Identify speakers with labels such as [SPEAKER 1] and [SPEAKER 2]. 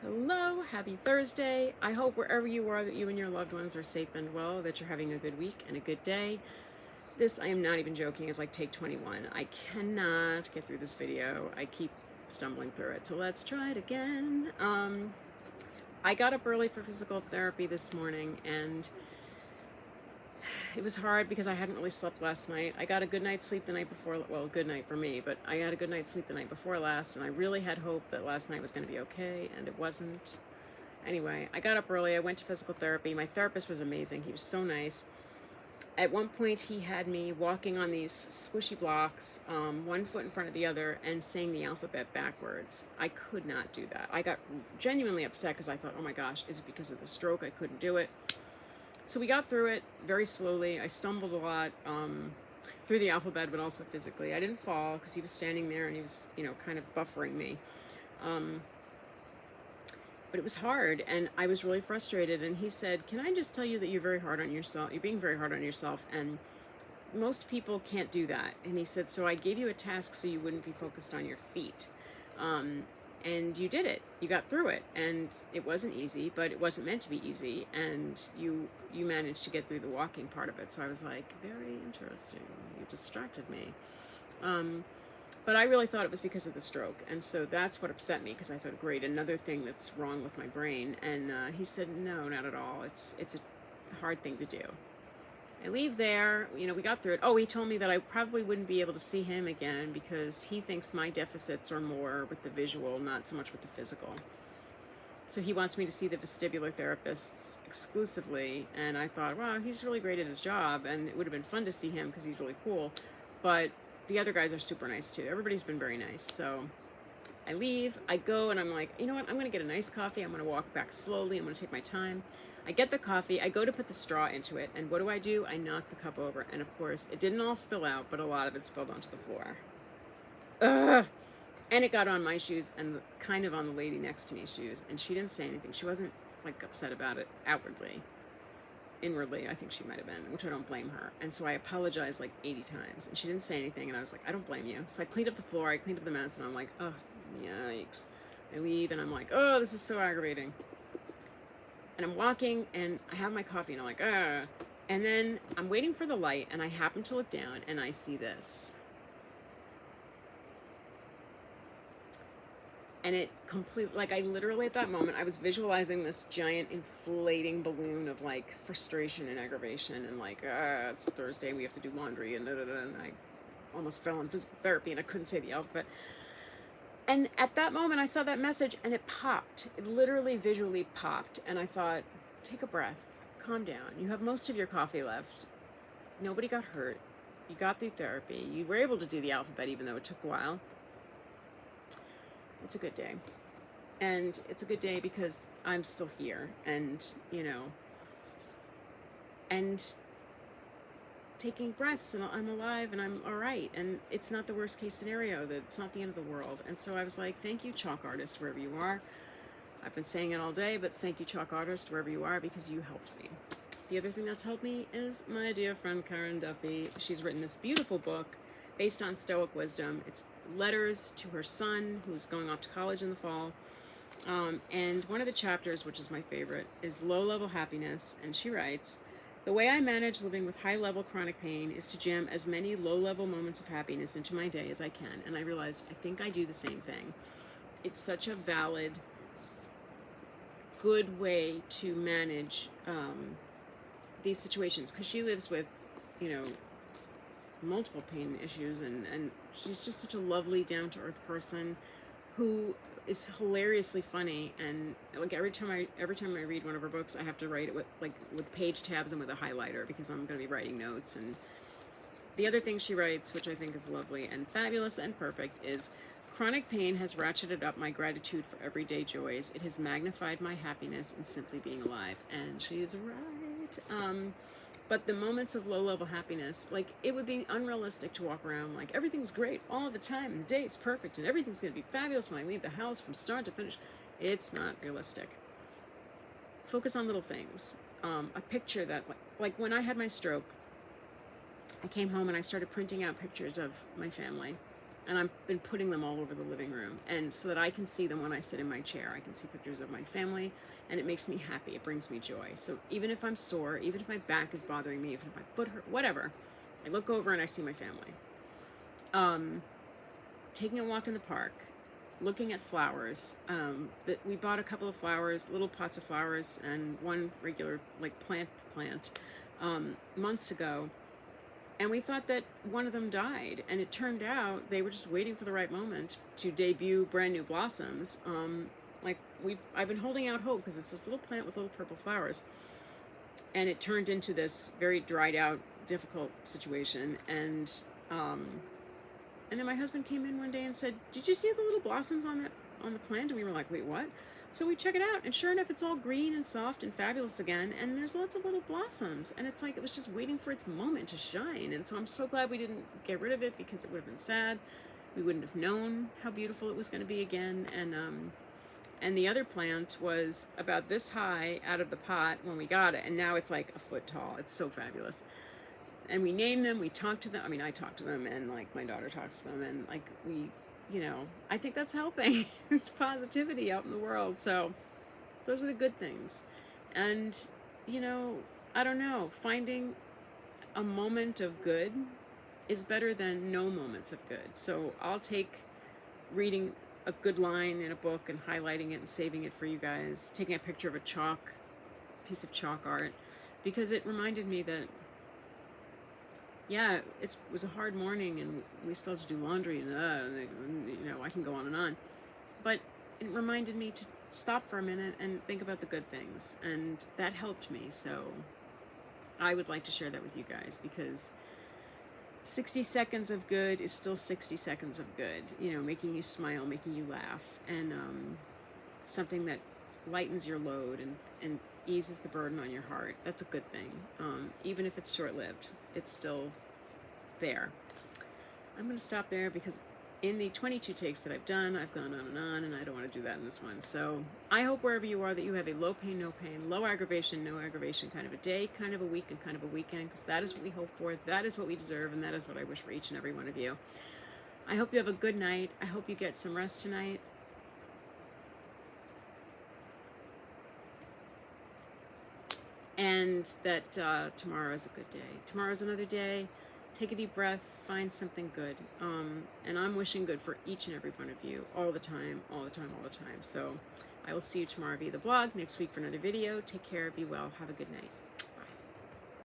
[SPEAKER 1] Hello, happy Thursday. I hope wherever you are that you and your loved ones are safe and well, that you're having a good week and a good day. This, I am not even joking, is like take 21. I cannot get through this video. I keep stumbling through it. So let's try it again. I got up early for physical therapy this morning and it was hard because I hadn't really slept last night. I got a good night's sleep the night before, well, good night for me, but I had a good night's sleep the night before last, and I really had hope that last night was going to be okay, and it wasn't. Anyway, I got up early, I went to physical therapy. My therapist was amazing, he was so nice. At one point, he had me walking on these squishy blocks, one foot in front of the other, and saying the alphabet backwards. I could not do that. I got genuinely upset because I thought, oh my gosh, is it because of the stroke? I couldn't do it. So we got through it very slowly. I stumbled a lot through the alphabet, but also physically. I didn't fall because he was standing there and he was, kind of buffering me. But it was hard, and I was really frustrated. And he said, "Can I just tell you that you're very hard on yourself? You're being very hard on yourself, and most people can't do that." And he said, "So I gave you a task so you wouldn't be focused on your feet." And you did it. You got through it, and it wasn't easy, but it wasn't meant to be easy, and you managed to get through the walking part of it. So I was like, very interesting. You distracted me. But I really thought it was because of the stroke, and so that's what upset me, because I thought, great, another thing that's wrong with my brain. And he said, no, not at all. It's a hard thing to do. I leave there, we got through it. Oh, he told me that I probably wouldn't be able to see him again because he thinks my deficits are more with the visual, not so much with the physical. So he wants me to see the vestibular therapists exclusively, and I thought, wow, he's really great at his job, and it would have been fun to see him because he's really cool. But the other guys are super nice too. Everybody's been very nice. So I leave, I go, and I'm like, you know what, I'm gonna get a nice coffee, I'm gonna walk back slowly, I'm gonna take my time. I get the coffee, I go to put the straw into it, and what do? I knock the cup over, and of course, it didn't all spill out, but a lot of it spilled onto the floor. Ugh! And it got on my shoes and kind of on the lady next to me's shoes, and she didn't say anything. She wasn't, like, upset about it outwardly. Inwardly, I think she might have been, which I don't blame her. And so I apologized like 80 times, and she didn't say anything, and I was like, I don't blame you. So I cleaned up the floor, I cleaned up the mess, and I'm like, oh, yikes. I leave, and I'm like, oh, this is so aggravating. And I'm walking, and I have my coffee, and I'm like, ah. And then I'm waiting for the light, and I happen to look down, and I see this. And it completely, like, I literally at that moment, I was visualizing this giant inflating balloon of, like, frustration and aggravation, and like, it's Thursday, we have to do laundry, and and I almost fell in physical therapy, and I couldn't say the alphabet. And at that moment, I saw that message, and it popped. It literally visually popped. And I thought, take a breath, calm down. You have most of your coffee left. Nobody got hurt. You got through therapy. You were able to do the alphabet, even though it took a while. It's a good day. And it's a good day because I'm still here. And, and taking breaths, and I'm alive, and I'm all right, and it's not the worst case scenario, that it's not the end of the world. And so I was like, thank you, chalk artist, wherever you are. I've been saying it all day, but thank you, chalk artist, wherever you are, because you helped me. The other thing that's helped me is my dear friend Karen Duffy. She's written this beautiful book based on Stoic wisdom. It's letters to her son, who's going off to college in the fall. And one of the chapters, which is my favorite, is low-level happiness, and she writes, the way I manage living with high-level chronic pain is to jam as many low-level moments of happiness into my day as I can. And I realized, I think I do the same thing. It's such a valid, good way to manage these situations, because she lives with, multiple pain issues, and she's just such a lovely, down-to-earth person who is hilariously funny. And like every time I read one of her books, I have to write it with page tabs and with a highlighter, because I'm going to be writing notes. And the other thing she writes, which I think is lovely and fabulous and perfect, is, chronic pain has ratcheted up my gratitude for everyday joys. It has magnified my happiness in simply being alive. And she is right. But the moments of low-level happiness, like, it would be unrealistic to walk around like everything's great all the time, and the day is perfect, and everything's going to be fabulous when I leave the house from start to finish. It's not realistic. Focus on little things. A picture that, like when I had my stroke, I came home and I started printing out pictures of my family. And I've been putting them all over the living room, and so that I can see them when I sit in my chair. I can see pictures of my family, and it makes me happy. It brings me joy. So even if I'm sore, even if my back is bothering me, even if my foot hurt, whatever, I look over and I see my family. Taking a walk in the park, looking at flowers. That we bought a couple of flowers, little pots of flowers, and one regular like plant months ago. And we thought that one of them died, and it turned out they were just waiting for the right moment to debut brand new blossoms. I've been holding out hope because it's this little plant with little purple flowers, and it turned into this very dried out, difficult situation. And then my husband came in one day and said, "Did you see the little blossoms on the plant?" And we were like, "Wait, what?" So we check it out, and sure enough, it's all green and soft and fabulous again, and there's lots of little blossoms, and it's like it was just waiting for its moment to shine. And so I'm so glad we didn't get rid of it, because it would have been sad. We wouldn't have known how beautiful it was going to be again. And the other plant was about this high out of the pot when we got it, and now it's like a foot tall. It's so fabulous. And we name them, we talk to them. I mean, I talk to them, and like my daughter talks to them, and like I think that's helping. It's positivity out in the world. So those are the good things. And, I don't know, finding a moment of good is better than no moments of good. So I'll take reading a good line in a book and highlighting it and saving it for you guys, taking a picture of a piece of chalk art, because it reminded me that, yeah, it was a hard morning, and we still have to do laundry, and I can go on and on. But it reminded me to stop for a minute and think about the good things, and that helped me. So I would like to share that with you guys, because 60 seconds of good is still 60 seconds of good, making you smile, making you laugh, and something that lightens your load and eases the burden on your heart. That's a good thing. Even if it's short-lived, it's still there. I'm going to stop there, because in the 22 takes that I've done, I've gone on, and I don't want to do that in this one. So I hope wherever you are that you have a low pain, no pain, low aggravation, no aggravation kind of a day, kind of a week, and kind of a weekend, because that is what we hope for, that is what we deserve, and that is what I wish for each and every one of you. I hope you have a good night. I hope you get some rest tonight. And that tomorrow is a good day. Tomorrow's another day. Take a deep breath. Find something good. And I'm wishing good for each and every one of you all the time, all the time, all the time. So I will see you tomorrow via the blog, next week for another video. Take care. Be well. Have a good night.